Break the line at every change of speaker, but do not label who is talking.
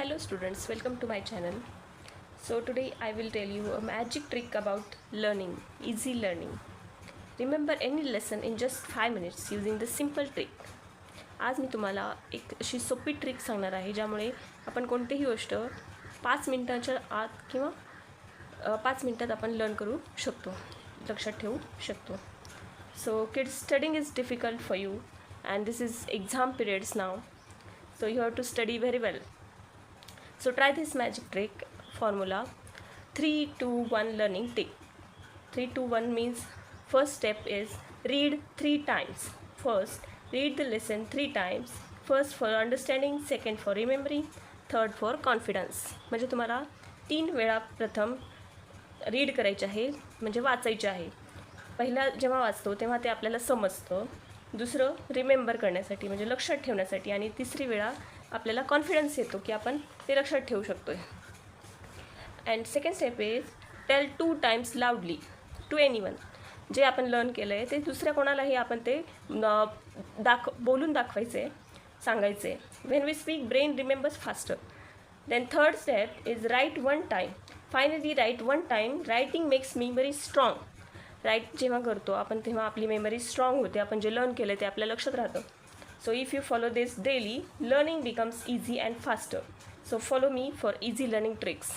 Hello students, welcome to my channel. So today I will tell you a magic trick about learning, easy learning. Remember any lesson in just 5 minutes using the simple trick. आज मी तुम्हाला एक अशी सोपी trick सांगणार आहे ज्यामुळे आपण कोणतीही गोष्ट 5 मिनिटांच्या आत किंवा 5 मिनिटात आपण लर्न करू शकतो, लक्षात ठेवू शकतो. So kids, studying is difficult for you and this is exam periods now. So you have to study very well. So try this magic trick formula 3-2-1 learning trick. 3-2-1 means first step is read 3 times. First, read the lesson 3 times. First for understanding, second for remembering, third for confidence. म्हणजे तुम्हाला 3 वेळा प्रथम read करायचे आहे, म्हणजे वाचायचे आहे. पहिला जेव्हा वाचतो तेव्हा ते आपल्याला समजतं. दुसरं रिमेंबर करण्यासाठी म्हणजे लक्षात ठेवण्यासाठी, आणि तिसरी वेळा आपल्याला कॉन्फिडन्स येतो की आपण ते लक्षात ठेवू शकतो. And second step is tell 2 times loudly to anyone. जे आपण लर्न केलं आहे ते दुसऱ्या कोणालाही आपण ते बोलून दाखवायचे, सांगायचे. When we speak brain remembers faster. Then third step is write 1 time. Finally write 1 time. Writing makes memory strong. Write जेव्हा करतो आपण तेव्हा आपली मेमरी स्ट्रॉंग होते. आपण जे लर्न केलं ते आपल्या लक्षात राहतं. So if you follow this daily, learning becomes easy and faster. So follow me for easy learning tricks.